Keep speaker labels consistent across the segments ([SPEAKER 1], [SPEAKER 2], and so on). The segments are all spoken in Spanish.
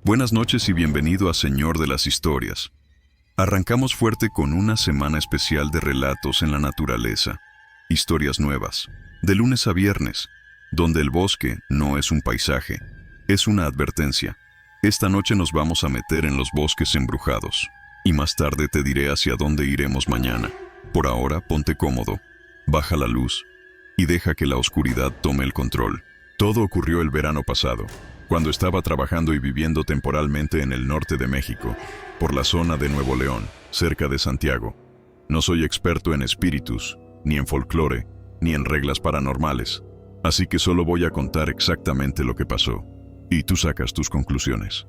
[SPEAKER 1] Buenas noches y bienvenido a Señor de las Historias. Arrancamos fuerte con una semana especial de relatos en la naturaleza. Historias nuevas, de lunes a viernes, donde el bosque no es un paisaje, es una advertencia. Esta noche nos vamos a meter en los bosques embrujados, y más tarde te diré hacia dónde iremos mañana. Por ahora, ponte cómodo, baja la luz, y deja que la oscuridad tome el control. Todo ocurrió el verano pasado, cuando estaba trabajando y viviendo temporalmente en el norte de México, por la zona de Nuevo León, cerca de Santiago. No soy experto en espíritus, ni en folclore, ni en reglas paranormales, así que solo voy a contar exactamente lo que pasó, y tú sacas tus conclusiones.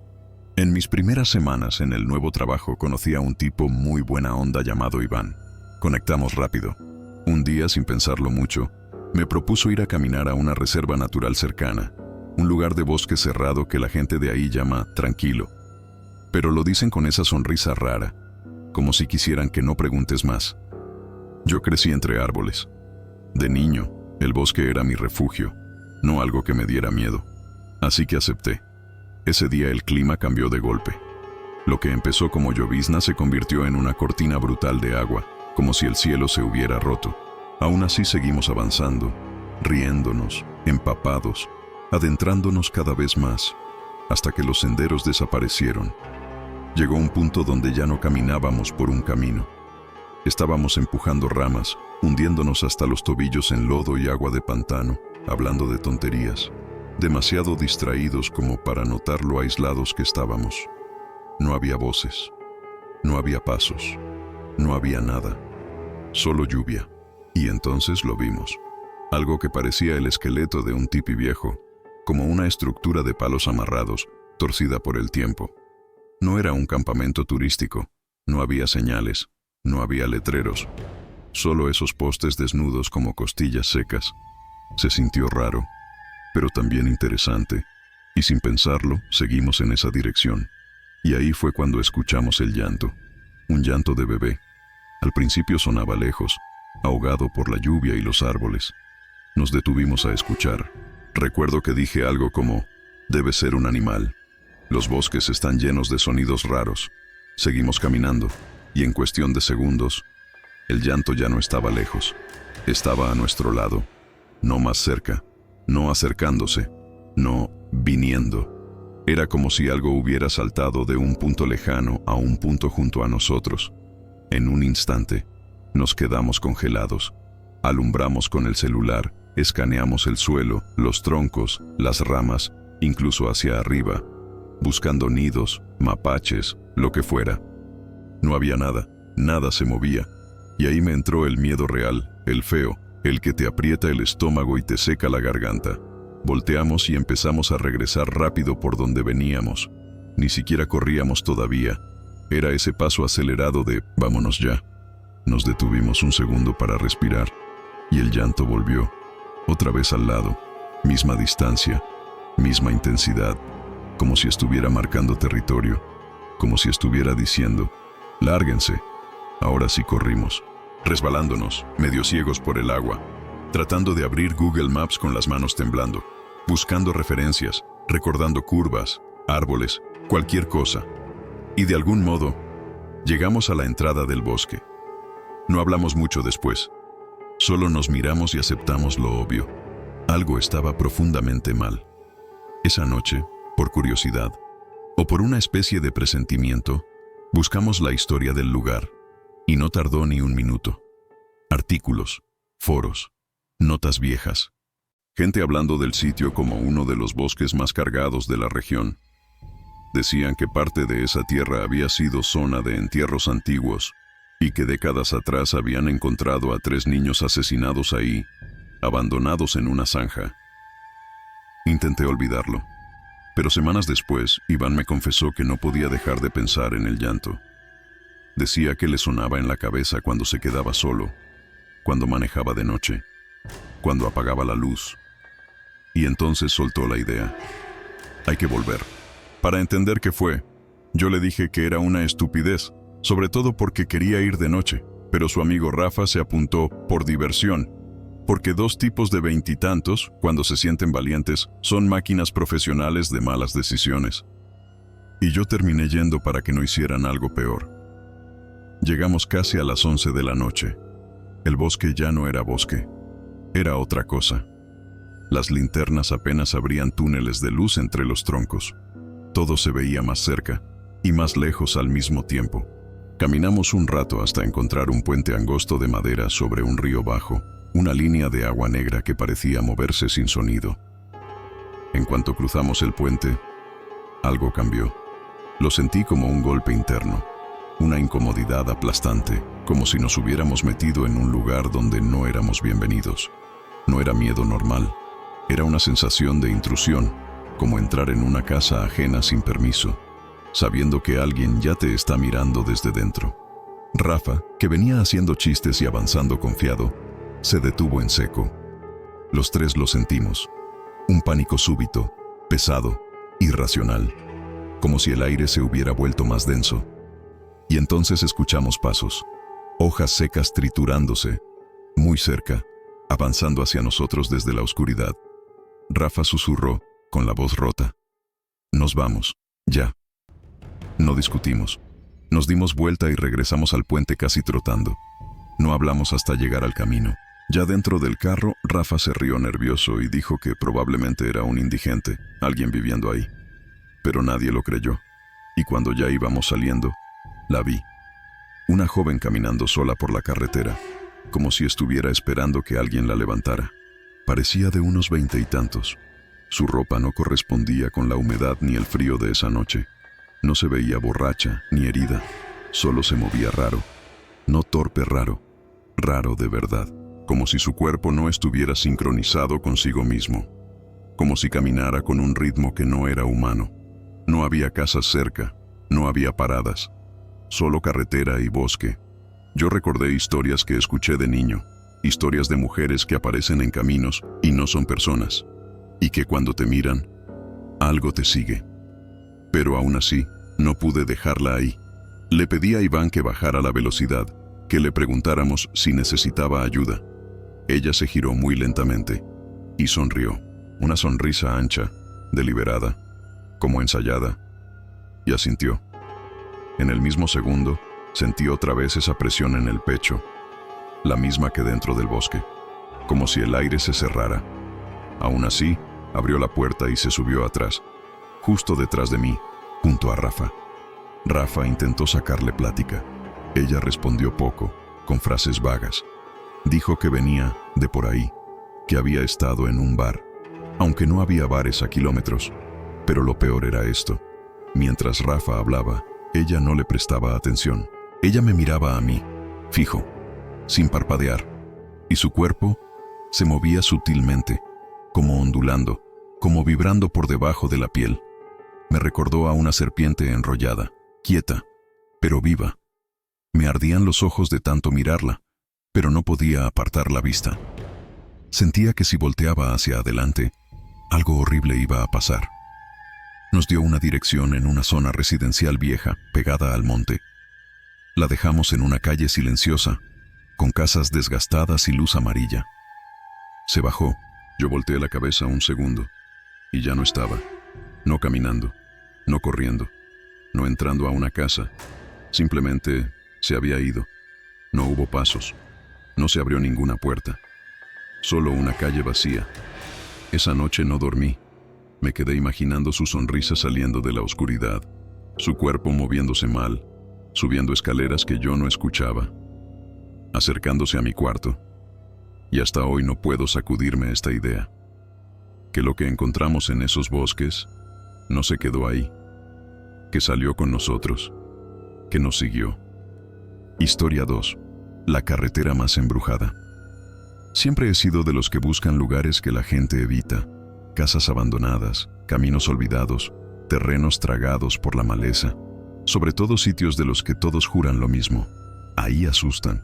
[SPEAKER 1] En mis primeras semanas en el nuevo trabajo conocí a un tipo muy buena onda llamado Iván. Conectamos rápido. Un día, sin pensarlo mucho, me propuso ir a caminar a una reserva natural cercana, un lugar de bosque cerrado que la gente de ahí llama tranquilo. Pero lo dicen con esa sonrisa rara, como si quisieran que no preguntes más. Yo crecí entre árboles. De niño, el bosque era mi refugio, no algo que me diera miedo. Así que acepté. Ese día el clima cambió de golpe. Lo que empezó como llovizna se convirtió en una cortina brutal de agua, como si el cielo se hubiera roto. Aún así seguimos avanzando, riéndonos, empapados, adentrándonos cada vez más, hasta que los senderos desaparecieron. Llegó un punto donde ya no caminábamos por un camino. Estábamos empujando ramas, hundiéndonos hasta los tobillos en lodo y agua de pantano, hablando de tonterías, demasiado distraídos como para notar lo aislados que estábamos. No había voces, no había pasos, no había nada, solo lluvia. Y entonces lo vimos. Algo que parecía el esqueleto de un tipi viejo, como una estructura de palos amarrados, torcida por el tiempo. No era un campamento turístico, no había señales, no había letreros, solo esos postes desnudos como costillas secas. Se sintió raro, pero también interesante, y sin pensarlo, seguimos en esa dirección. Y ahí fue cuando escuchamos el llanto, un llanto de bebé. Al principio sonaba lejos, ahogado por la lluvia y los árboles. Nos detuvimos a escuchar. Recuerdo que dije algo como, debe ser un animal. Los bosques están llenos de sonidos raros. Seguimos caminando, y en cuestión de segundos, el llanto ya no estaba lejos. Estaba a nuestro lado, no más cerca, no acercándose, no viniendo. Era como si algo hubiera saltado de un punto lejano a un punto junto a nosotros. En un instante, nos quedamos congelados. Alumbramos con el celular, escaneamos el suelo, los troncos, las ramas, incluso hacia arriba, buscando nidos, mapaches, lo que fuera. No había nada, nada se movía. Y ahí me entró el miedo real, el feo, el que te aprieta el estómago y te seca la garganta. Volteamos y empezamos a regresar rápido por donde veníamos. Ni siquiera corríamos todavía. Era ese paso acelerado de vámonos ya. Nos detuvimos un segundo para respirar, y el llanto volvió, otra vez al lado, misma distancia, misma intensidad, como si estuviera marcando territorio, como si estuviera diciendo, lárguense. Ahora sí corrimos, resbalándonos, medio ciegos por el agua, tratando de abrir Google Maps con las manos temblando, buscando referencias, recordando curvas, árboles, cualquier cosa. Y de algún modo, llegamos a la entrada del bosque. No hablamos mucho después. Solo nos miramos y aceptamos lo obvio. Algo estaba profundamente mal. Esa noche, por curiosidad, o por una especie de presentimiento, buscamos la historia del lugar, y no tardó ni un minuto. Artículos, foros, notas viejas, gente hablando del sitio como uno de los bosques más cargados de la región. Decían que parte de esa tierra había sido zona de entierros antiguos, y que décadas atrás habían encontrado a 3 niños asesinados ahí, abandonados en una zanja. Intenté olvidarlo, pero semanas después, Iván me confesó que no podía dejar de pensar en el llanto. Decía que le sonaba en la cabeza cuando se quedaba solo, cuando manejaba de noche, cuando apagaba la luz. Y entonces soltó la idea. Hay que volver. Para entender qué fue, yo le dije que era una estupidez, sobre todo porque quería ir de noche, pero su amigo Rafa se apuntó por diversión, porque 2 tipos de 20 y tantos, cuando se sienten valientes, son máquinas profesionales de malas decisiones. Y yo terminé yendo para que no hicieran algo peor. Llegamos casi a las 11 de la noche. El bosque ya no era bosque, era otra cosa. Las linternas apenas abrían túneles de luz entre los troncos. Todo se veía más cerca y más lejos al mismo tiempo. Caminamos un rato hasta encontrar un puente angosto de madera sobre un río bajo, una línea de agua negra que parecía moverse sin sonido. En cuanto cruzamos el puente, algo cambió. Lo sentí como un golpe interno, una incomodidad aplastante, como si nos hubiéramos metido en un lugar donde no éramos bienvenidos. No era miedo normal, era una sensación de intrusión, como entrar en una casa ajena sin permiso, sabiendo que alguien ya te está mirando desde dentro. Rafa, que venía haciendo chistes y avanzando confiado, se detuvo en seco. Los tres lo sentimos. Un pánico súbito, pesado, irracional, como si el aire se hubiera vuelto más denso. Y entonces escuchamos pasos, hojas secas triturándose, muy cerca, avanzando hacia nosotros desde la oscuridad. Rafa susurró, con la voz rota: «Nos vamos, ya». No discutimos. Nos dimos vuelta y regresamos al puente casi trotando. No hablamos hasta llegar al camino. Ya dentro del carro, Rafa se rió nervioso y dijo que probablemente era un indigente, alguien viviendo ahí. Pero nadie lo creyó. Y cuando ya íbamos saliendo, la vi. Una joven caminando sola por la carretera, como si estuviera esperando que alguien la levantara. Parecía de unos 20 y tantos. Su ropa no correspondía con la humedad ni el frío de esa noche. No se veía borracha ni herida, solo se movía raro. No torpe raro, raro de verdad, como si su cuerpo no estuviera sincronizado consigo mismo, como si caminara con un ritmo que no era humano. No había casas cerca, no había paradas, solo carretera y bosque. Yo recordé historias que escuché de niño, historias de mujeres que aparecen en caminos y no son personas, y que cuando te miran, algo te sigue. Pero aún así, no pude dejarla ahí. Le pedí a Iván que bajara la velocidad, que le preguntáramos si necesitaba ayuda. Ella se giró muy lentamente y sonrió, una sonrisa ancha, deliberada, como ensayada, y asintió. En el mismo segundo, sentí otra vez esa presión en el pecho, la misma que dentro del bosque, como si el aire se cerrara. Aún así, abrió la puerta y se subió atrás, justo detrás de mí, junto a Rafa. Rafa intentó sacarle plática. Ella respondió poco, con frases vagas. Dijo que venía de por ahí, que había estado en un bar, aunque no había bares a kilómetros. Pero lo peor era esto. Mientras Rafa hablaba, ella no le prestaba atención. Ella me miraba a mí, fijo, sin parpadear, y su cuerpo se movía sutilmente, como ondulando, como vibrando por debajo de la piel. Me recordó a una serpiente enrollada, quieta, pero viva. Me ardían los ojos de tanto mirarla, pero no podía apartar la vista. Sentía que si volteaba hacia adelante, algo horrible iba a pasar. Nos dio una dirección en una zona residencial vieja, pegada al monte. La dejamos en una calle silenciosa, con casas desgastadas y luz amarilla. Se bajó. Yo volteé la cabeza un segundo, y ya no estaba. No caminando, no corriendo, no entrando a una casa. Simplemente se había ido. No hubo pasos. No se abrió ninguna puerta. Solo una calle vacía. Esa noche no dormí. Me quedé imaginando su sonrisa saliendo de la oscuridad, su cuerpo moviéndose mal, subiendo escaleras que yo no escuchaba, acercándose a mi cuarto. Y hasta hoy no puedo sacudirme esta idea, que lo que encontramos en esos bosques no se quedó ahí, que salió con nosotros, que nos siguió. Historia 2. La carretera más embrujada. Siempre he sido de los que buscan lugares que la gente evita, casas abandonadas, caminos olvidados, terrenos tragados por la maleza, sobre todo sitios de los que todos juran lo mismo. Ahí asustan.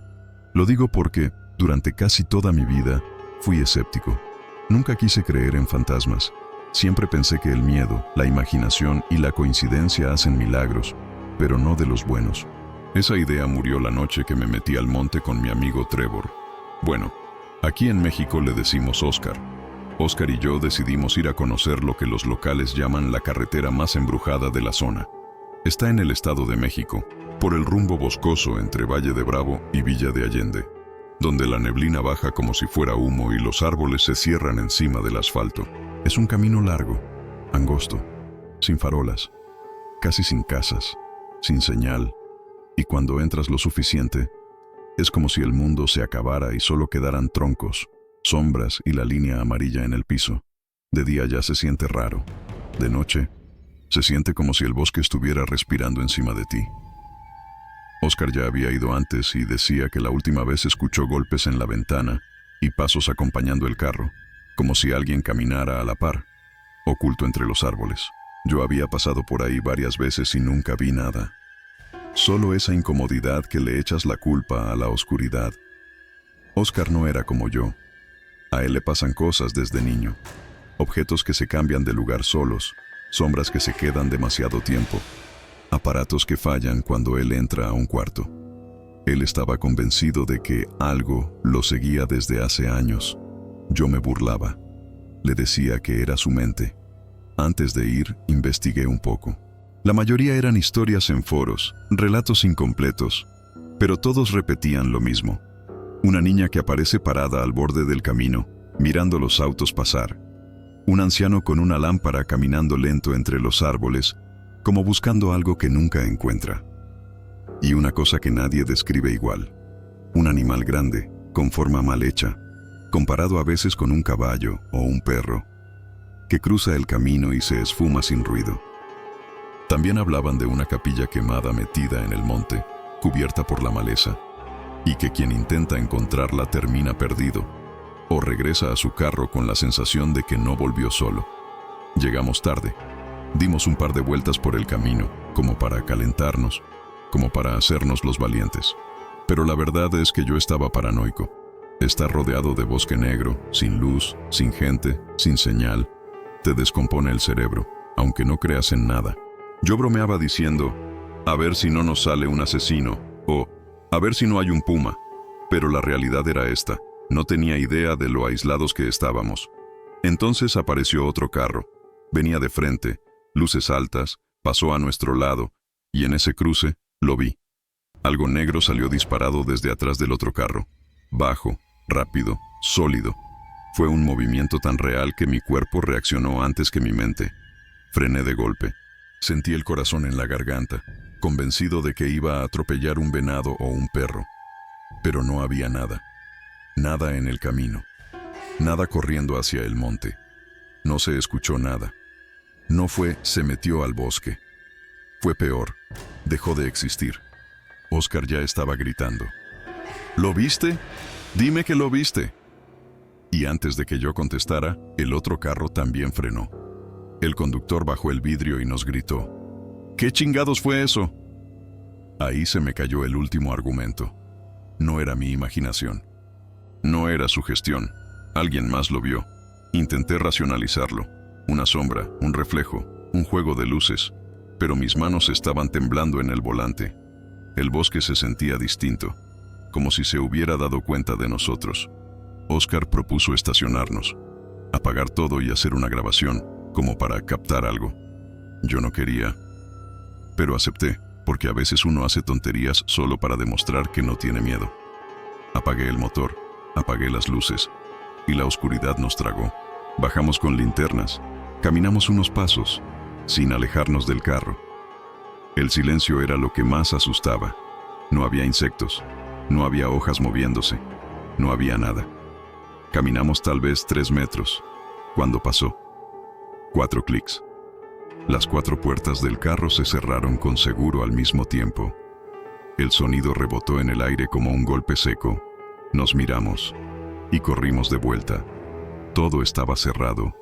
[SPEAKER 1] Lo digo porque, durante casi toda mi vida, fui escéptico. Nunca quise creer en fantasmas. Siempre pensé que el miedo, la imaginación y la coincidencia hacen milagros, pero no de los buenos. Esa idea murió la noche que me metí al monte con mi amigo Trevor. Bueno, aquí en México le decimos Oscar. Oscar y yo decidimos ir a conocer lo que los locales llaman la carretera más embrujada de la zona. Está en el Estado de México, por el rumbo boscoso entre Valle de Bravo y Villa de Allende, donde la neblina baja como si fuera humo y los árboles se cierran encima del asfalto. Es un camino largo, angosto, sin farolas, casi sin casas, sin señal, y cuando entras lo suficiente, es como si el mundo se acabara y solo quedaran troncos, sombras y la línea amarilla en el piso. De día ya se siente raro. De noche, se siente como si el bosque estuviera respirando encima de ti. Oscar ya había ido antes y decía que la última vez escuchó golpes en la ventana y pasos acompañando el carro, como si alguien caminara a la par, oculto entre los árboles. Yo había pasado por ahí varias veces y nunca vi nada. Solo esa incomodidad que le echas la culpa a la oscuridad. Oscar no era como yo. A él le pasan cosas desde niño. Objetos que se cambian de lugar solos, sombras que se quedan demasiado tiempo, aparatos que fallan cuando él entra a un cuarto. Él estaba convencido de que algo lo seguía desde hace años. Yo me burlaba. Le decía que era su mente. Antes de ir, investigué un poco. La mayoría eran historias en foros, relatos incompletos, pero todos repetían lo mismo. Una niña que aparece parada al borde del camino, mirando los autos pasar. Un anciano con una lámpara caminando lento entre los árboles, como buscando algo que nunca encuentra. Y una cosa que nadie describe igual. Un animal grande, con forma mal hecha, comparado a veces con un caballo o un perro, que cruza el camino y se esfuma sin ruido. También hablaban de una capilla quemada metida en el monte, cubierta por la maleza, y que quien intenta encontrarla termina perdido, o regresa a su carro con la sensación de que no volvió solo. Llegamos tarde. Dimos un par de vueltas por el camino, como para calentarnos, como para hacernos los valientes. Pero la verdad es que yo estaba paranoico. Estar rodeado de bosque negro, sin luz, sin gente, sin señal, te descompone el cerebro, aunque no creas en nada. Yo bromeaba diciendo, a ver si no nos sale un asesino, o a ver si no hay un puma. Pero la realidad era esta, no tenía idea de lo aislados que estábamos. Entonces apareció otro carro, venía de frente, luces altas, pasó a nuestro lado, y en ese cruce, lo vi. Algo negro salió disparado desde atrás del otro carro, bajo, rápido, sólido. Fue un movimiento tan real que mi cuerpo reaccionó antes que mi mente. Frené de golpe. Sentí el corazón en la garganta, convencido de que iba a atropellar un venado o un perro. Pero no había nada. Nada en el camino. Nada corriendo hacia el monte. No se escuchó nada. No fue, se metió al bosque. Fue peor. Dejó de existir. Oscar ya estaba gritando. ¿Lo viste? Dime que lo viste. Y antes de que yo contestara, el otro carro también frenó. El conductor bajó el vidrio y nos gritó. ¿Qué chingados fue eso? Ahí se me cayó el último argumento. No era mi imaginación. No era sugestión. Alguien más lo vio. Intenté racionalizarlo. Una sombra, un reflejo, un juego de luces. Pero mis manos estaban temblando en el volante. El bosque se sentía distinto, como si se hubiera dado cuenta de nosotros. Oscar propuso estacionarnos, apagar todo y hacer una grabación, como para captar algo. Yo no quería, pero acepté, porque a veces uno hace tonterías solo para demostrar que no tiene miedo. Apagué el motor, apagué las luces, y la oscuridad nos tragó. Bajamos con linternas, caminamos unos pasos, sin alejarnos del carro. El silencio era lo que más asustaba. No había insectos, no había hojas moviéndose, no había nada. Caminamos tal vez 3 metros, cuando pasó. 4 clics. Las 4 puertas del carro se cerraron con seguro al mismo tiempo. El sonido rebotó en el aire como un golpe seco. Nos miramos y corrimos de vuelta. Todo estaba cerrado.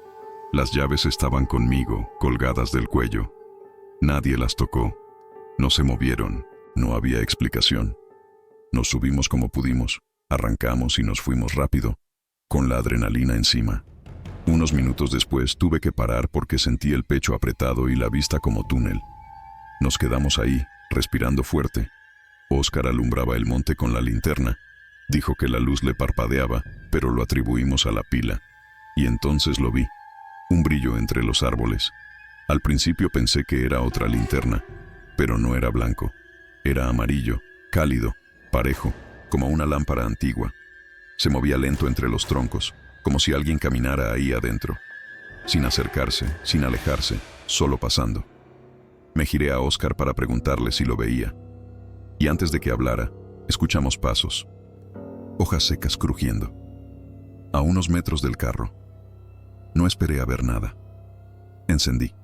[SPEAKER 1] Las llaves estaban conmigo, colgadas del cuello. Nadie las tocó. No se movieron. No había explicación. Nos subimos como pudimos. Arrancamos y nos fuimos rápido, con la adrenalina encima. Unos minutos después tuve que parar porque sentí el pecho apretado y la vista como túnel. Nos quedamos ahí, respirando fuerte. Oscar alumbraba el monte con la linterna. Dijo que la luz le parpadeaba, pero lo atribuimos a la pila. Y entonces lo vi. Un brillo entre los árboles. Al principio pensé que era otra linterna, pero no era blanco. Era amarillo, cálido, parejo, como una lámpara antigua. Se movía lento entre los troncos, como si alguien caminara ahí adentro. Sin acercarse, sin alejarse, solo pasando. Me giré a Oscar para preguntarle si lo veía. Y antes de que hablara, escuchamos pasos. Hojas secas crujiendo. A unos metros del carro. No esperé a ver nada. Encendí.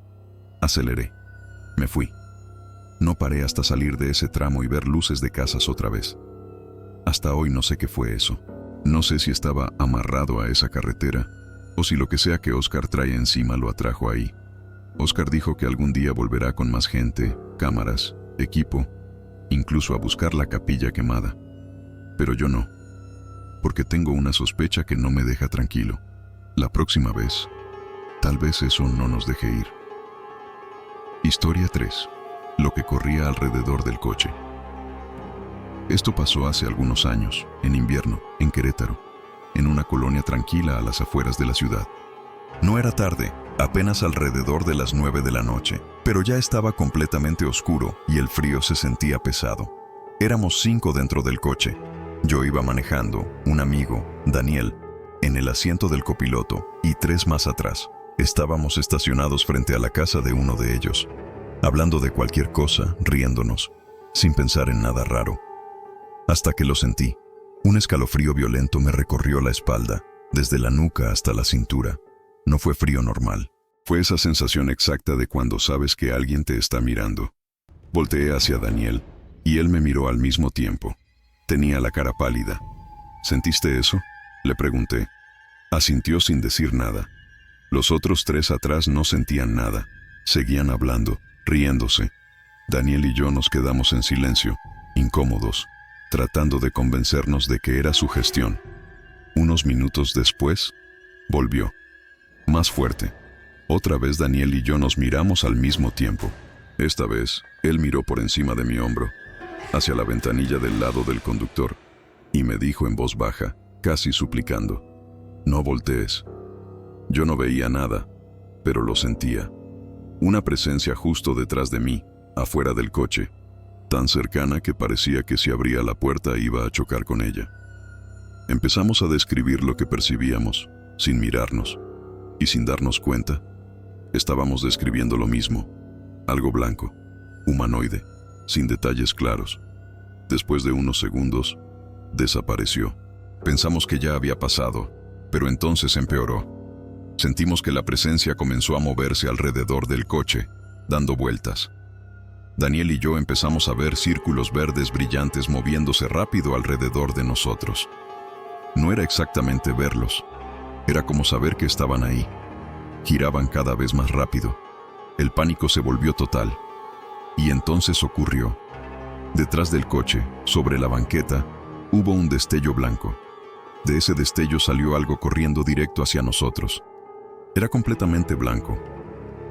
[SPEAKER 1] Aceleré. Me fui. No paré hasta salir de ese tramo y ver luces de casas otra vez. Hasta hoy no sé qué fue eso. No sé si estaba amarrado a esa carretera o si lo que sea que Oscar trae encima lo atrajo ahí. Oscar dijo que algún día volverá con más gente, cámaras, equipo, incluso a buscar la capilla quemada. Pero yo no, porque tengo una sospecha que no me deja tranquilo. La próxima vez, tal vez eso no nos deje ir. Historia 3. Lo que corría alrededor del coche. Esto pasó hace algunos años, en invierno, en Querétaro, en una colonia tranquila a las afueras de la ciudad. No era tarde, apenas alrededor de las 9 de la noche, pero ya estaba completamente oscuro y el frío se sentía pesado. Éramos 5 dentro del coche. Yo iba manejando, un amigo, Daniel, en el asiento del copiloto y 3 más atrás. Estábamos estacionados frente a la casa de uno de ellos, hablando de cualquier cosa, riéndonos, sin pensar en nada raro. Hasta que lo sentí. Un escalofrío violento me recorrió la espalda, desde la nuca hasta la cintura. No fue frío normal. Fue esa sensación exacta de cuando sabes que alguien te está mirando. Volteé hacia Daniel, y él me miró al mismo tiempo. Tenía la cara pálida. ¿Sentiste eso?, le pregunté. Asintió sin decir nada. Los otros 3 atrás no sentían nada. Seguían hablando, riéndose. Daniel y yo nos quedamos en silencio, incómodos, tratando de convencernos de que era su gestión. Unos minutos después, volvió. Más fuerte. Otra vez Daniel y yo nos miramos al mismo tiempo. Esta vez, él miró por encima de mi hombro, hacia la ventanilla del lado del conductor, y me dijo en voz baja, casi suplicando: «No voltees». Yo no veía nada, pero lo sentía. Una presencia justo detrás de mí, afuera del coche, tan cercana que parecía que si abría la puerta iba a chocar con ella. Empezamos a describir lo que percibíamos, sin mirarnos, y sin darnos cuenta, estábamos describiendo lo mismo, algo blanco, humanoide, sin detalles claros. Después de unos segundos, desapareció. Pensamos que ya había pasado, pero entonces empeoró. Sentimos que la presencia comenzó a moverse alrededor del coche, dando vueltas. Daniel y yo empezamos a ver círculos verdes brillantes moviéndose rápido alrededor de nosotros. No era exactamente verlos, era como saber que estaban ahí. Giraban cada vez más rápido. El pánico se volvió total. Y entonces ocurrió. Detrás del coche, sobre la banqueta, hubo un destello blanco. De ese destello salió algo corriendo directo hacia nosotros. Era completamente blanco,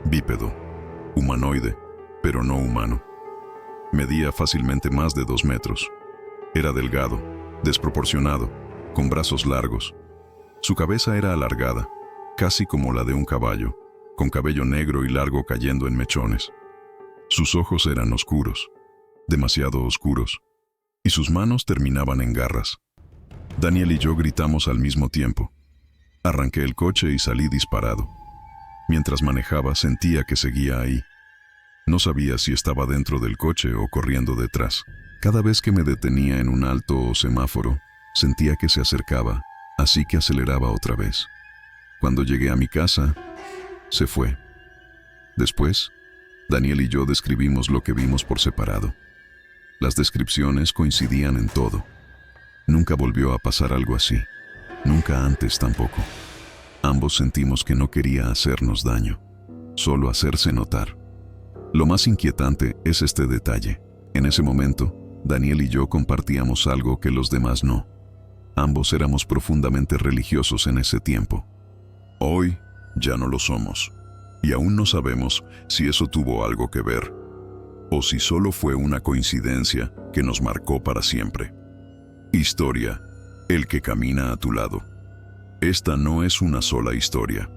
[SPEAKER 1] bípedo, humanoide, pero no humano. Medía fácilmente más de 2 metros. Era delgado, desproporcionado, con brazos largos. Su cabeza era alargada, casi como la de un caballo, con cabello negro y largo cayendo en mechones. Sus ojos eran oscuros, demasiado oscuros, y sus manos terminaban en garras. Daniel y yo gritamos al mismo tiempo. Arranqué el coche y salí disparado. Mientras manejaba sentía que seguía ahí. No sabía si estaba dentro del coche o corriendo detrás. Cada vez que me detenía en un alto o semáforo, sentía que se acercaba, así que aceleraba otra vez. Cuando llegué a mi casa, se fue. Después, Daniel y yo describimos lo que vimos por separado. Las descripciones coincidían en todo. Nunca volvió a pasar algo así. Nunca antes tampoco. Ambos sentimos que no quería hacernos daño, solo hacerse notar. Lo más inquietante es este detalle. En ese momento, Daniel y yo compartíamos algo que los demás no. Ambos éramos profundamente religiosos en ese tiempo. Hoy ya no lo somos, y aún no sabemos si eso tuvo algo que ver, o si solo fue una coincidencia que nos marcó para siempre. Historia: el que camina a tu lado. Esta no es una sola historia.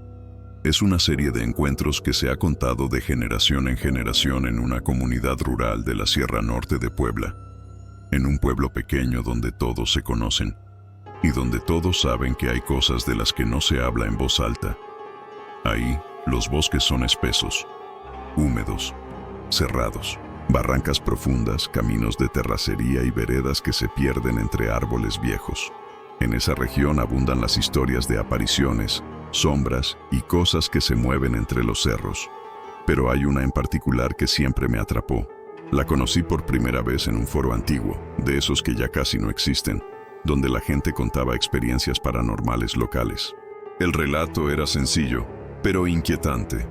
[SPEAKER 1] es una serie de encuentros que se ha contado de generación en generación en una comunidad rural de la Sierra Norte de Puebla, en un pueblo pequeño donde todos se conocen y donde todos saben que hay cosas de las que no se habla en voz alta. Ahí, los bosques son espesos, húmedos, cerrados, barrancas profundas, caminos de terracería y veredas que se pierden entre árboles viejos. En esa región abundan las historias de apariciones, sombras y cosas que se mueven entre los cerros. Pero hay una en particular que siempre me atrapó. La conocí por primera vez en un foro antiguo, de esos que ya casi no existen, donde la gente contaba experiencias paranormales locales. El relato era sencillo, pero inquietante.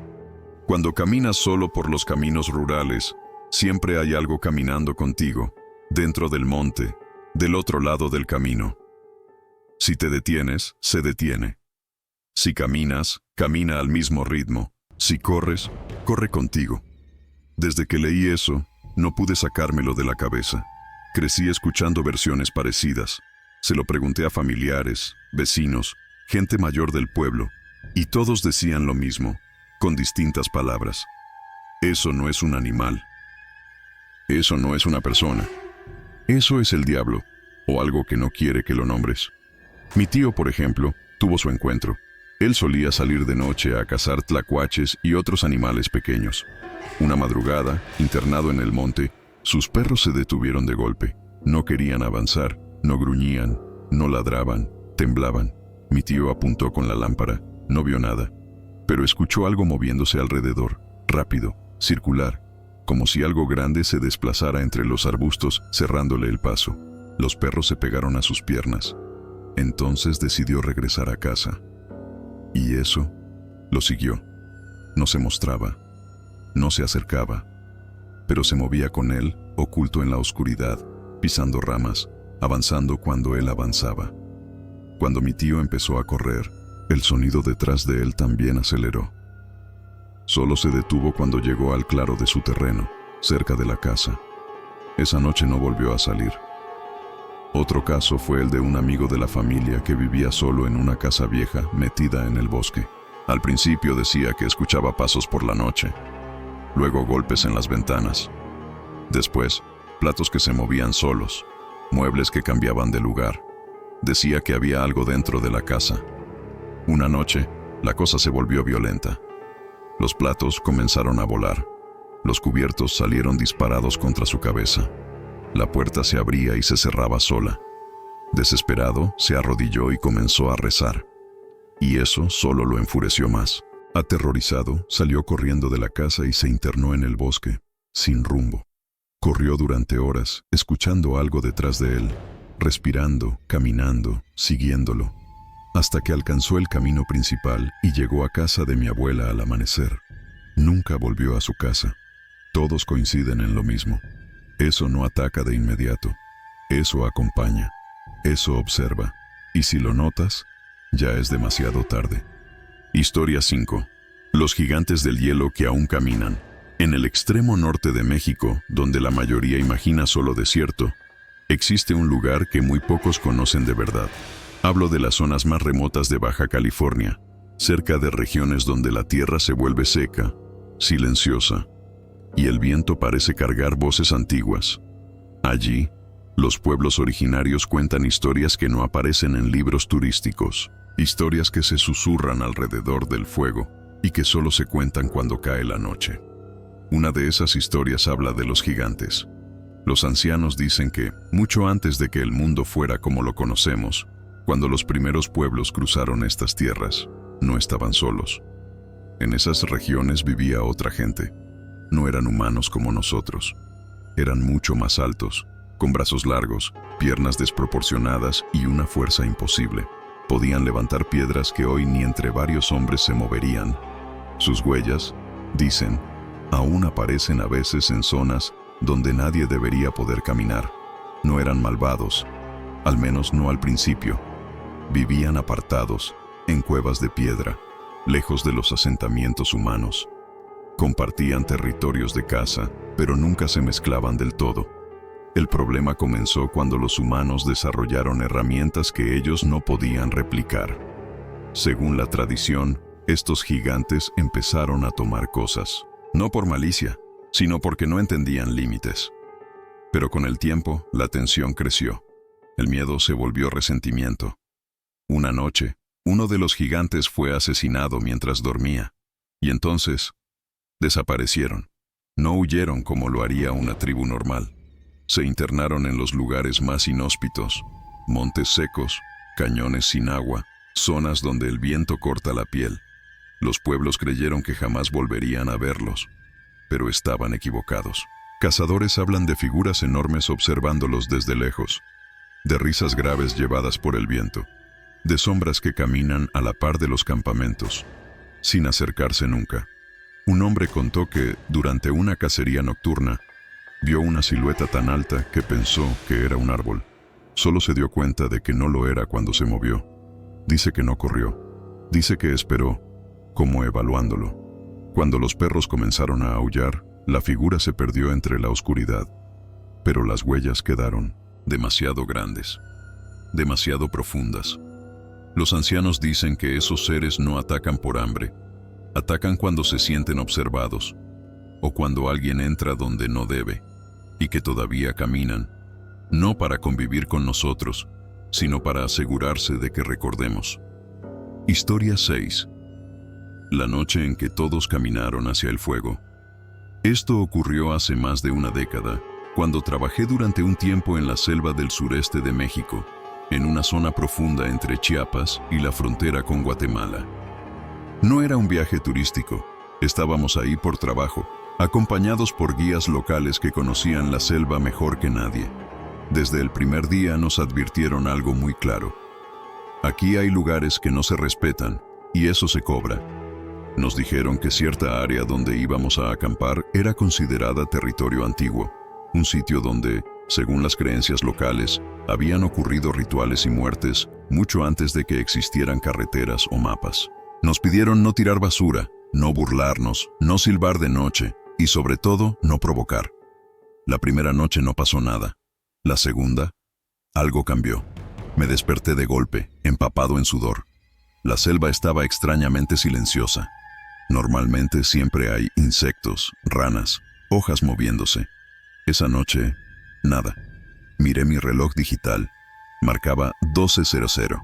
[SPEAKER 1] Cuando caminas solo por los caminos rurales, siempre hay algo caminando contigo, dentro del monte, del otro lado del camino. Si te detienes, se detiene. Si caminas, camina al mismo ritmo. Si corres, corre contigo. Desde que leí eso, no pude sacármelo de la cabeza. Crecí escuchando versiones parecidas. Se lo pregunté a familiares, vecinos, gente mayor del pueblo, y todos decían lo mismo, con distintas palabras. Eso no es un animal. Eso no es una persona. Eso es el diablo, o algo que no quiere que lo nombres. Mi tío, por ejemplo, tuvo su encuentro. Él solía salir de noche a cazar tlacuaches y otros animales pequeños. Una madrugada, internado en el monte, sus perros se detuvieron de golpe. No querían avanzar, no gruñían, no ladraban, temblaban. Mi tío apuntó con la lámpara, no vio nada, pero escuchó algo moviéndose alrededor, rápido, circular, como si algo grande se desplazara entre los arbustos, cerrándole el paso. Los perros se pegaron a sus piernas. Entonces decidió regresar a casa. Y eso lo siguió. No se mostraba, no se acercaba, pero se movía con él, oculto en la oscuridad, pisando ramas, avanzando cuando él avanzaba. Cuando mi tío empezó a correr, el sonido detrás de él también aceleró. Solo se detuvo cuando llegó al claro de su terreno, cerca de la casa. Esa noche no volvió a salir. Otro caso fue el de un amigo de la familia que vivía solo en una casa vieja metida en el bosque. Al principio decía que escuchaba pasos por la noche, luego golpes en las ventanas. Después, platos que se movían solos, muebles que cambiaban de lugar. Decía que había algo dentro de la casa. Una noche, la cosa se volvió violenta. Los platos comenzaron a volar. Los cubiertos salieron disparados contra su cabeza. La puerta se abría y se cerraba sola. Desesperado, se arrodilló y comenzó a rezar. Y eso solo lo enfureció más. Aterrorizado, salió corriendo de la casa y se internó en el bosque, sin rumbo. Corrió durante horas, escuchando algo detrás de él, respirando, caminando, siguiéndolo, hasta que alcanzó el camino principal y llegó a casa de mi abuela al amanecer. Nunca volvió a su casa. Todos coinciden en lo mismo. Eso no ataca de inmediato. Eso acompaña. Eso observa. Y si lo notas, ya es demasiado tarde. Historia 5. Los gigantes del hielo que aún caminan. En el extremo norte de México, donde la mayoría imagina solo desierto, existe un lugar que muy pocos conocen de verdad. Hablo de las zonas más remotas de Baja California, cerca de regiones donde la tierra se vuelve seca, silenciosa, y el viento parece cargar voces antiguas. Allí, los pueblos originarios cuentan historias que no aparecen en libros turísticos, historias que se susurran alrededor del fuego y que solo se cuentan cuando cae la noche. Una de esas historias habla de los gigantes. Los ancianos dicen que, mucho antes de que el mundo fuera como lo conocemos, cuando los primeros pueblos cruzaron estas tierras, no estaban solos. En esas regiones vivía otra gente. No eran humanos como nosotros. Eran mucho más altos, con brazos largos, piernas desproporcionadas y una fuerza imposible. Podían levantar piedras que hoy ni entre varios hombres se moverían. Sus huellas, dicen, aún aparecen a veces en zonas donde nadie debería poder caminar. No eran malvados, al menos no al principio. Vivían apartados, en cuevas de piedra, lejos de los asentamientos humanos. Compartían territorios de caza, pero nunca se mezclaban del todo. El problema comenzó cuando los humanos desarrollaron herramientas que ellos no podían replicar. Según la tradición, Estos gigantes empezaron a tomar cosas, no por malicia, sino porque no entendían límites. Pero con el tiempo, la tensión creció. El miedo se volvió resentimiento. Una noche, uno de los gigantes fue asesinado mientras dormía, y entonces desaparecieron. No huyeron como lo haría una tribu normal. Se internaron en los lugares más inhóspitos, montes secos, cañones sin agua, zonas donde el viento corta la piel. Los pueblos creyeron que jamás volverían a verlos, pero estaban equivocados. Cazadores hablan de figuras enormes observándolos desde lejos, de risas graves llevadas por el viento, de sombras que caminan a la par de los campamentos, sin acercarse nunca. Un hombre contó que, durante una cacería nocturna, vio una silueta tan alta que pensó que era un árbol. Solo se dio cuenta de que no lo era cuando se movió. Dice que no corrió. Dice que esperó, como evaluándolo. Cuando los perros comenzaron a aullar, la figura se perdió entre la oscuridad. Pero las huellas quedaron demasiado grandes, demasiado profundas. Los ancianos dicen que esos seres no atacan por hambre. Atacan cuando se sienten observados, o cuando alguien entra donde no debe, y que todavía caminan, no para convivir con nosotros, sino para asegurarse de que recordemos. Historia 6. La noche en que todos caminaron hacia el fuego. Esto ocurrió hace más de una década, cuando trabajé durante un tiempo en la selva del sureste de México, en una zona profunda entre Chiapas y la frontera con Guatemala. No era un viaje turístico, estábamos ahí por trabajo, acompañados por guías locales que conocían la selva mejor que nadie. Desde el primer día nos advirtieron algo muy claro. Aquí hay lugares que no se respetan, y eso se cobra. Nos dijeron que cierta área donde íbamos a acampar era considerada territorio antiguo, un sitio donde, según las creencias locales, habían ocurrido rituales y muertes mucho antes de que existieran carreteras o mapas. Nos pidieron no tirar basura, no burlarnos, no silbar de noche y sobre todo no provocar. La primera noche no pasó nada. La segunda, algo cambió. Me desperté de golpe, empapado en sudor. La selva estaba extrañamente silenciosa. Normalmente siempre hay insectos, ranas, hojas moviéndose. Esa noche, nada. Miré mi reloj digital. Marcaba 12:00.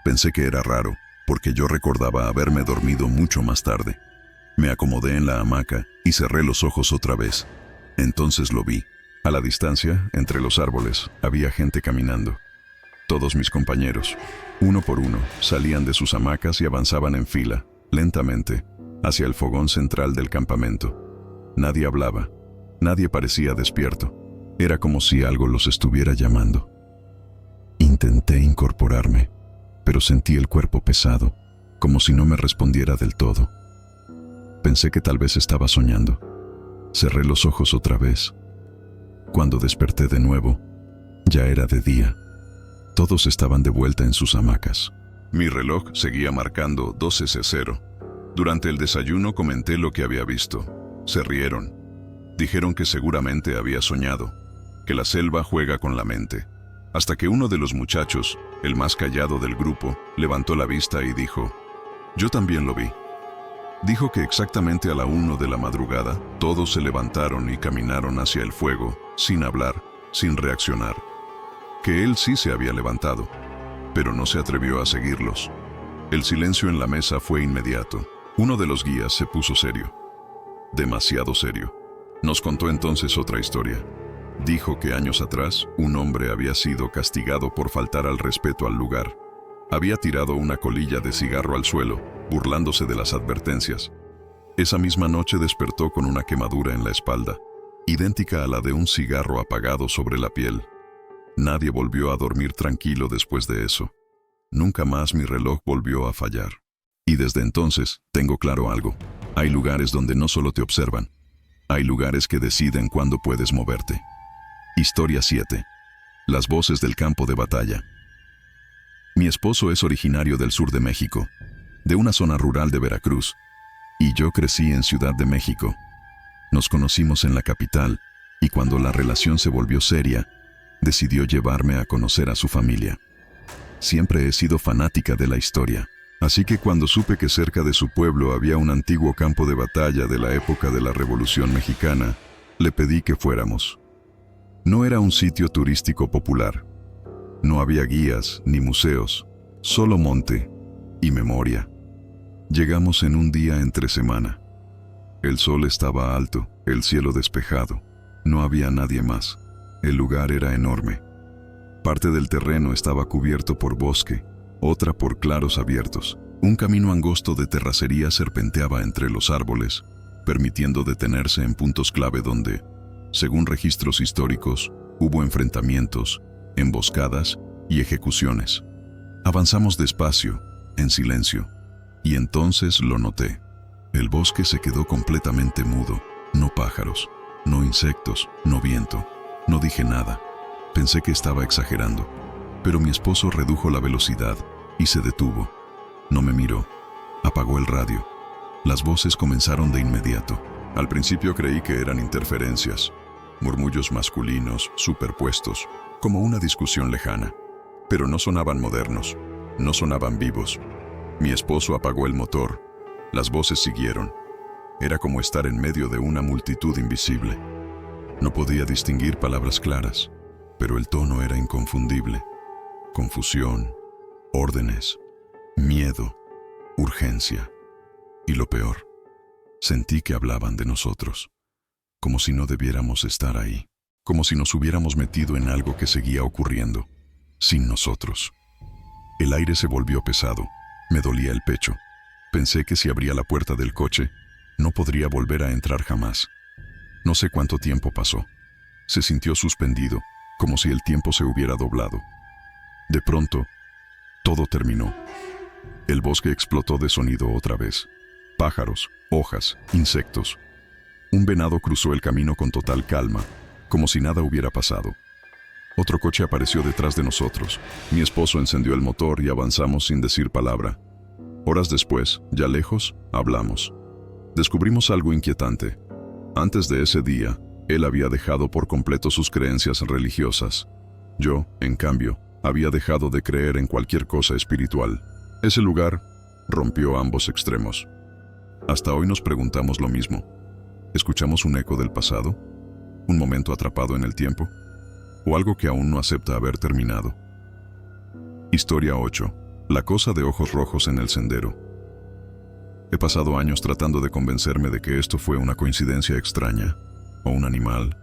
[SPEAKER 1] Pensé que era raro, porque yo recordaba haberme dormido mucho más tarde. Me acomodé en la hamaca y cerré los ojos otra vez. Entonces lo vi. A la distancia, entre los árboles, había gente caminando. Todos mis compañeros, uno por uno, salían de sus hamacas y avanzaban en fila, lentamente, hacia el fogón central del campamento. Nadie hablaba. Nadie parecía despierto. Era como si algo los estuviera llamando. Intenté incorporarme, pero sentí el cuerpo pesado, como si no me respondiera del todo. Pensé que tal vez estaba soñando. Cerré los ojos otra vez. Cuando desperté de nuevo, ya era de día. Todos estaban de vuelta en sus hamacas. Mi reloj seguía marcando 12:00. Durante el desayuno comenté lo que había visto. Se rieron. Dijeron que seguramente había soñado, que la selva juega con la mente. Hasta que uno de los muchachos, el más callado del grupo, levantó la vista y dijo: «Yo también lo vi». Dijo que exactamente a la 1 de la madrugada, todos se levantaron y caminaron hacia el fuego, sin hablar, sin reaccionar. Que él sí se había levantado, pero no se atrevió a seguirlos. El silencio en la mesa fue inmediato. Uno de los guías se puso serio. Demasiado serio. Nos contó entonces otra historia. Dijo que años atrás, un hombre había sido castigado por faltar al respeto al lugar. Había tirado una colilla de cigarro al suelo, burlándose de las advertencias. Esa misma noche despertó con una quemadura en la espalda, idéntica a la de un cigarro apagado sobre la piel. Nadie volvió a dormir tranquilo después de eso. Nunca más mi reloj volvió a fallar. Y desde entonces, tengo claro algo. Hay lugares donde no solo te observan, hay lugares que deciden cuándo puedes moverte. Historia 7. Las voces del campo de batalla. Mi esposo es originario del sur de México, de una zona rural de Veracruz, y yo crecí en Ciudad de México. Nos conocimos en la capital, y cuando la relación se volvió seria, decidió llevarme a conocer a su familia. Siempre he sido fanática de la historia. Así que cuando supe que cerca de su pueblo había un antiguo campo de batalla de la época de la Revolución Mexicana, le pedí que fuéramos. No era un sitio turístico popular. No había guías ni museos, solo monte y memoria. Llegamos en un día entre semana. El sol estaba alto, el cielo despejado. No había nadie más. El lugar era enorme. Parte del terreno estaba cubierto por bosque, otra por claros abiertos. Un camino angosto de terracería serpenteaba entre los árboles, permitiendo detenerse en puntos clave donde, según registros históricos, hubo enfrentamientos, emboscadas y ejecuciones. Avanzamos despacio, en silencio, y entonces lo noté. El bosque se quedó completamente mudo. No pájaros, no insectos, no viento. No dije nada. Pensé que estaba exagerando, pero mi esposo redujo la velocidad y se detuvo. No me miró. Apagó el radio. Las voces comenzaron de inmediato. Al principio creí que eran interferencias, murmullos masculinos superpuestos, como una discusión lejana. Pero no sonaban modernos, no sonaban vivos. Mi esposo apagó el motor. Las voces siguieron. Era como estar en medio de una multitud invisible. No podía distinguir palabras claras, pero el tono era inconfundible. Confusión, órdenes, miedo, urgencia. Y lo peor, sentí que hablaban de nosotros, como si no debiéramos estar ahí, como si nos hubiéramos metido en algo que seguía ocurriendo, sin nosotros. El aire se volvió pesado, me dolía el pecho. Pensé que si abría la puerta del coche, no podría volver a entrar jamás. No sé cuánto tiempo pasó. Se sintió suspendido, como si el tiempo se hubiera doblado. De pronto, todo terminó. El bosque explotó de sonido otra vez. Pájaros, hojas, insectos. Un venado cruzó el camino con total calma, como si nada hubiera pasado. Otro coche apareció detrás de nosotros. Mi esposo encendió el motor y avanzamos sin decir palabra. Horas después, ya lejos, hablamos. Descubrimos algo inquietante. Antes de ese día, él había dejado por completo sus creencias religiosas. Yo, en cambio, había dejado de creer en cualquier cosa espiritual. Ese lugar rompió ambos extremos. Hasta hoy nos preguntamos lo mismo. ¿Escuchamos un eco del pasado? ¿Un momento atrapado en el tiempo? ¿O algo que aún no acepta haber terminado? Historia 8. La cosa de ojos rojos en el sendero. He pasado años tratando de convencerme de que esto fue una coincidencia extraña, o un animal,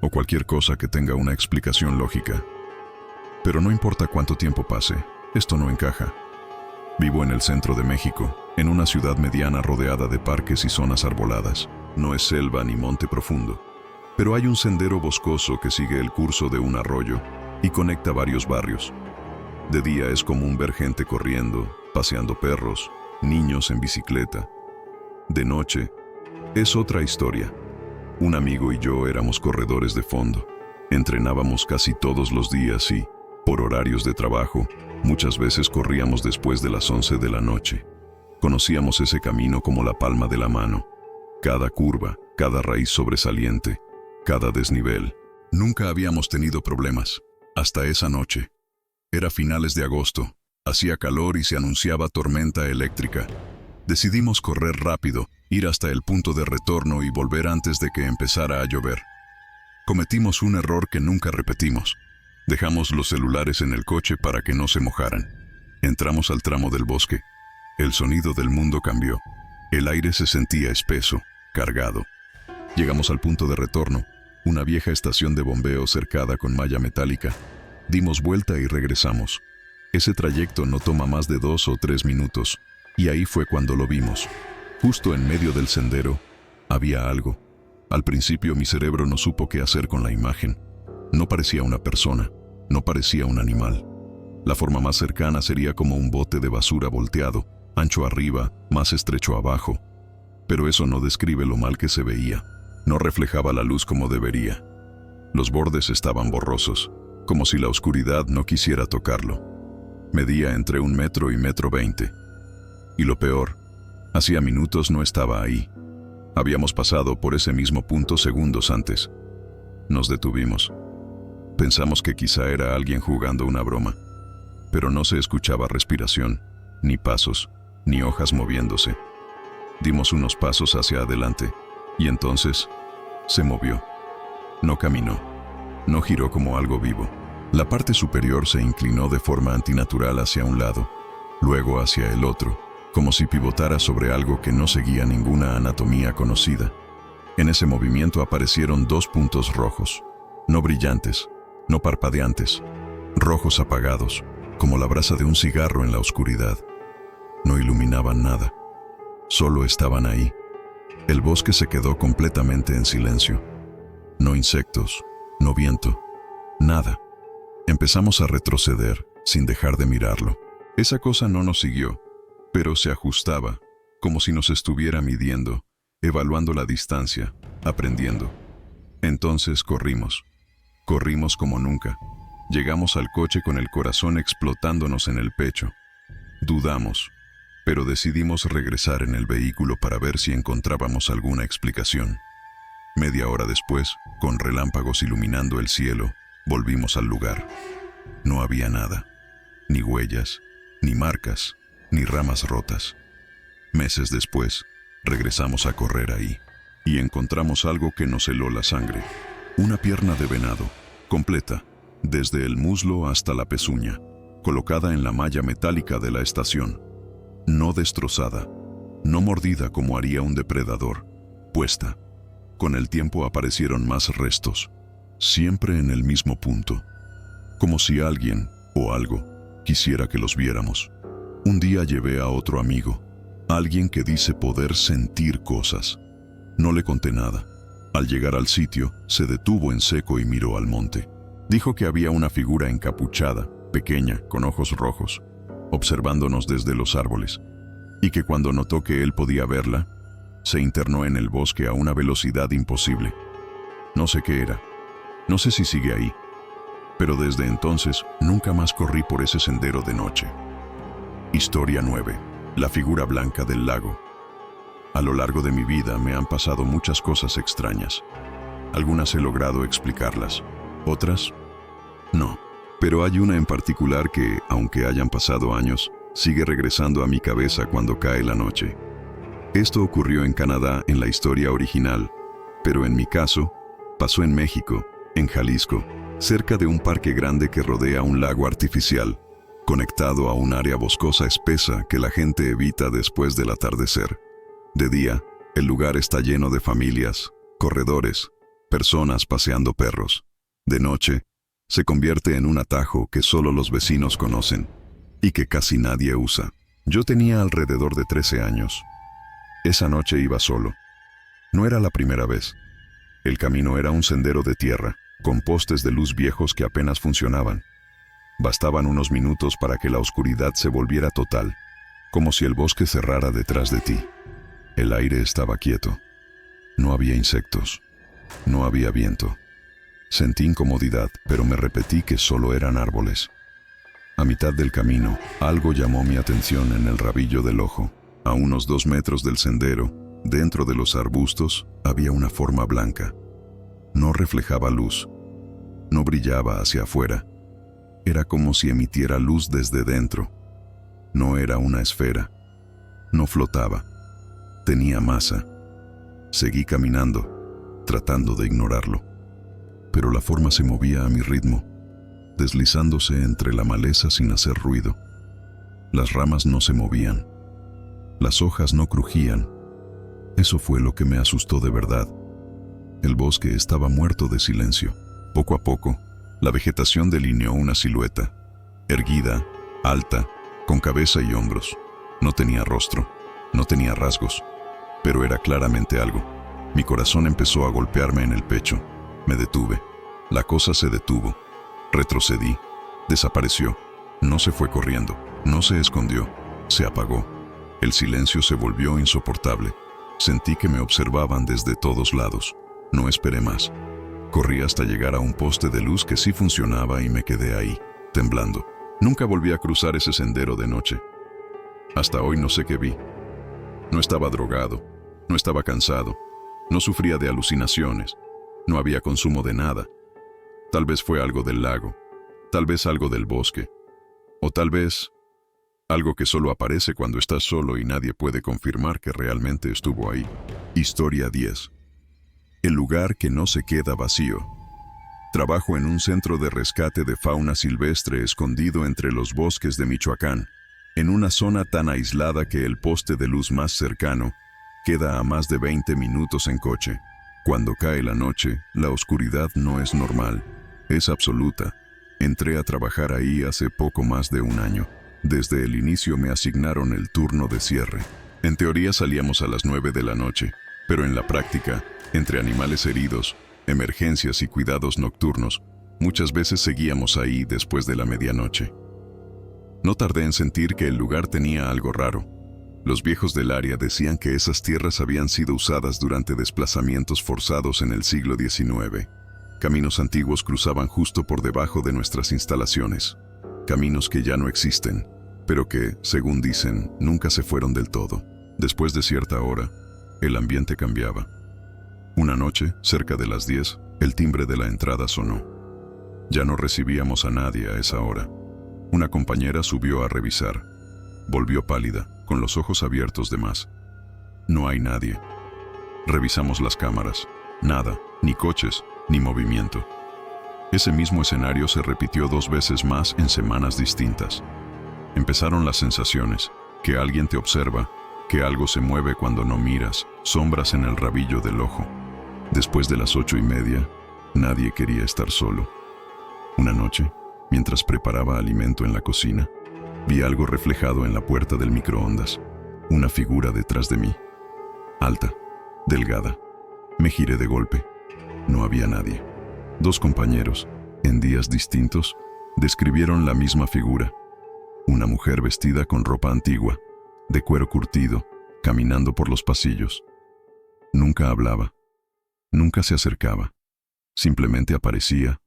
[SPEAKER 1] o cualquier cosa que tenga una explicación lógica. Pero no importa cuánto tiempo pase, esto no encaja. Vivo en el centro de México, en una ciudad mediana rodeada de parques y zonas arboladas. No es selva ni monte profundo, pero hay un sendero boscoso que sigue el curso de un arroyo y conecta varios barrios. De día es común ver gente corriendo, paseando perros, niños en bicicleta. De noche, es otra historia. Un amigo y yo éramos corredores de fondo. Entrenábamos casi todos los días y, por horarios de trabajo, muchas veces corríamos después de las 11 de la noche. Conocíamos ese camino como la palma de la mano. Cada curva, cada raíz sobresaliente, cada desnivel. Nunca habíamos tenido problemas, hasta esa noche. Era finales de agosto, hacía calor y se anunciaba tormenta eléctrica. Decidimos correr rápido, ir hasta el punto de retorno y volver antes de que empezara a llover. Cometimos un error que nunca repetimos. Dejamos los celulares en el coche para que no se mojaran. Entramos al tramo del bosque. El sonido del mundo cambió. El aire se sentía espeso, cargado. Llegamos al punto de retorno, una vieja estación de bombeo cercada con malla metálica. Dimos vuelta y regresamos. Ese trayecto no toma más de 2 o 3 minutos, y ahí fue cuando lo vimos. Justo en medio del sendero, había algo. Al principio mi cerebro no supo qué hacer con la imagen. No parecía una persona, no parecía un animal. La forma más cercana sería como un bote de basura volteado, ancho arriba, más estrecho abajo. Pero eso no describe lo mal que se veía. No reflejaba la luz como debería. Los bordes estaban borrosos, como si la oscuridad no quisiera tocarlo. Medía entre 1 metro y 1,20 m. Y lo peor, hacía minutos no estaba ahí. Habíamos pasado por ese mismo punto segundos antes. Nos detuvimos. Pensamos que quizá era alguien jugando una broma, pero no se escuchaba respiración, ni pasos, ni hojas moviéndose. Dimos unos pasos hacia adelante, y entonces se movió. No caminó, no giró como algo vivo. La parte superior se inclinó de forma antinatural hacia un lado, luego hacia el otro, como si pivotara sobre algo que no seguía ninguna anatomía conocida. En ese movimiento aparecieron dos puntos rojos, no brillantes, no parpadeantes, rojos apagados, como la brasa de un cigarro en la oscuridad. No iluminaban nada, solo estaban ahí. El bosque se quedó completamente en silencio. No insectos, no viento, nada. Empezamos a retroceder sin dejar de mirarlo. Esa cosa no nos siguió, pero se ajustaba, como si nos estuviera midiendo, evaluando la distancia, aprendiendo. Entonces corrimos como nunca. Llegamos al coche con el corazón explotándonos en el pecho. Dudamos, pero decidimos regresar en el vehículo para ver si encontrábamos alguna explicación. Media hora después, con relámpagos iluminando el cielo, volvimos al lugar. No había nada, ni huellas, ni marcas, ni ramas rotas. Meses después, regresamos a correr ahí, y encontramos algo que nos heló la sangre. Una pierna de venado, completa, desde el muslo hasta la pezuña, colocada en la malla metálica de la estación. No destrozada, no mordida como haría un depredador, puesta. Con el tiempo aparecieron más restos, siempre en el mismo punto, como si alguien o algo quisiera que los viéramos. Un día llevé a otro amigo, alguien que dice poder sentir cosas. No le conté nada. Al llegar al sitio, se detuvo en seco y miró al monte. Dijo que había una figura encapuchada, pequeña, con ojos rojos, observándonos desde los árboles, y que cuando notó que él podía verla, se internó en el bosque a una velocidad imposible. No sé qué era, no sé si sigue ahí, pero desde entonces nunca más corrí por ese sendero de noche. Historia 9. La figura blanca del lago. A lo largo de mi vida me han pasado muchas cosas extrañas. Algunas he logrado explicarlas, otras no. Pero hay una en particular que, aunque hayan pasado años, sigue regresando a mi cabeza cuando cae la noche. Esto ocurrió en Canadá en la historia original, pero en mi caso, pasó en México, en Jalisco, cerca de un parque grande que rodea un lago artificial, conectado a un área boscosa espesa que la gente evita después del atardecer. De día, el lugar está lleno de familias, corredores, personas paseando perros. De noche, se convierte en un atajo que solo los vecinos conocen y que casi nadie usa. Yo tenía alrededor de 13 años. Esa noche iba solo. No era la primera vez. El camino era un sendero de tierra, con postes de luz viejos que apenas funcionaban. Bastaban unos minutos para que la oscuridad se volviera total, como si el bosque cerrara detrás de ti. El aire estaba quieto. No había insectos. No había viento. Sentí incomodidad, pero me repetí que solo eran árboles. A mitad del camino, algo llamó mi atención en el rabillo del ojo. A unos 2 metros del sendero, dentro de los arbustos, había una forma blanca. No reflejaba luz. No brillaba hacia afuera. Era como si emitiera luz desde dentro. No era una esfera. No flotaba. Tenía masa. Seguí caminando, tratando de ignorarlo. Pero la forma se movía a mi ritmo, deslizándose entre la maleza sin hacer ruido. Las ramas no se movían. Las hojas no crujían. Eso fue lo que me asustó de verdad. El bosque estaba muerto de silencio. Poco a poco, la vegetación delineó una silueta, erguida, alta, con cabeza y hombros. No tenía rostro, no tenía rasgos, pero era claramente algo. Mi corazón empezó a golpearme en el pecho. Me detuve. La cosa se detuvo. Retrocedí. Desapareció. No se fue corriendo. No se escondió. Se apagó. El silencio se volvió insoportable. Sentí que me observaban desde todos lados. No esperé más. Corrí hasta llegar a un poste de luz que sí funcionaba y me quedé ahí, temblando. Nunca volví a cruzar ese sendero de noche. Hasta hoy no sé qué vi. No estaba drogado. No estaba cansado. No sufría de alucinaciones. No había consumo de nada. Tal vez fue algo del lago. Tal vez algo del bosque. O tal vez Algo que solo aparece cuando estás solo y nadie puede confirmar que realmente estuvo ahí. Historia 10. El lugar que no se queda vacío. Trabajo en un centro de rescate de fauna silvestre escondido entre los bosques de Michoacán, en una zona tan aislada que el poste de luz más cercano queda a más de 20 minutos en coche. Cuando cae la noche, la oscuridad no es normal, es absoluta. Entré a trabajar ahí hace poco más de un año. Desde el inicio me asignaron el turno de cierre. En teoría salíamos a las 9 de la noche, pero en la práctica, entre animales heridos, emergencias y cuidados nocturnos, muchas veces seguíamos ahí después de la medianoche. No tardé en sentir que el lugar tenía algo raro. Los viejos del área decían que esas tierras habían sido usadas durante desplazamientos forzados en el siglo XIX. Caminos antiguos cruzaban justo por debajo de nuestras instalaciones. Caminos que ya no existen, pero que, según dicen, nunca se fueron del todo. Después de cierta hora, el ambiente cambiaba. Una noche, cerca de las 10, el timbre de la entrada sonó. Ya no recibíamos a nadie a esa hora. Una compañera subió a revisar. Volvió pálida, con los ojos abiertos de más. No hay nadie. Revisamos las cámaras. Nada, ni coches, ni movimiento. Ese mismo escenario se repitió 2 veces más en semanas distintas. Empezaron las sensaciones, que alguien te observa, que algo se mueve cuando no miras, sombras en el rabillo del ojo. Después de las 8:30, nadie quería estar solo. Una noche, mientras preparaba alimento en la cocina, vi algo reflejado en la puerta del microondas. Una figura detrás de mí. Alta, delgada. Me giré de golpe. No había nadie. 2 compañeros, en días distintos, describieron la misma figura. Una mujer vestida con ropa antigua, de cuero curtido, caminando por los pasillos. Nunca hablaba. Nunca se acercaba. Simplemente aparecía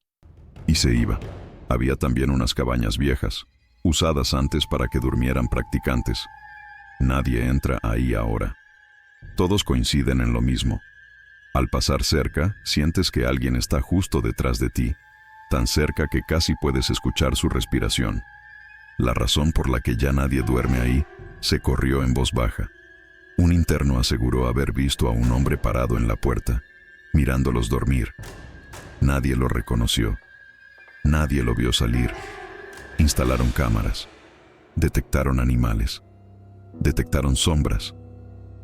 [SPEAKER 1] y se iba. Había también unas cabañas viejas, usadas antes para que durmieran practicantes. Nadie entra ahí ahora. Todos coinciden en lo mismo. Al pasar cerca, sientes que alguien está justo detrás de ti, tan cerca que casi puedes escuchar su respiración. La razón por la que ya nadie duerme ahí se corrió en voz baja. Un interno aseguró haber visto a un hombre parado en la puerta, mirándolos dormir. Nadie lo reconoció. Nadie lo vio salir. Instalaron cámaras. Detectaron animales. Detectaron sombras.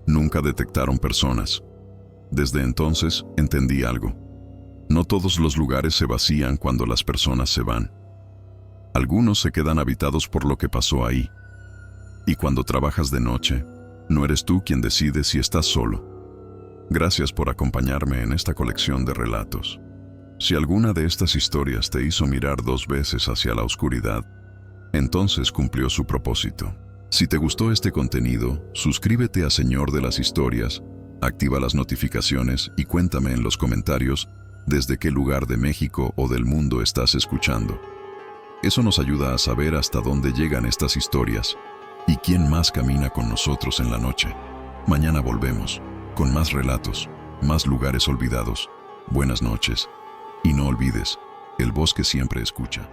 [SPEAKER 1] Nunca detectaron personas. Desde entonces entendí algo. No todos los lugares se vacían cuando las personas se van. Algunos se quedan habitados por lo que pasó ahí. Y cuando trabajas de noche, no eres tú quien decide si estás solo. Gracias por acompañarme en esta colección de relatos. Si alguna de estas historias te hizo mirar 2 veces hacia la oscuridad, entonces cumplió su propósito. Si te gustó este contenido, suscríbete a Señor de las Historias, activa las notificaciones y cuéntame en los comentarios desde qué lugar de México o del mundo estás escuchando. Eso nos ayuda a saber hasta dónde llegan estas historias y quién más camina con nosotros en la noche. Mañana volvemos, con más relatos, más lugares olvidados. Buenas noches. Y no olvides, el bosque siempre escucha.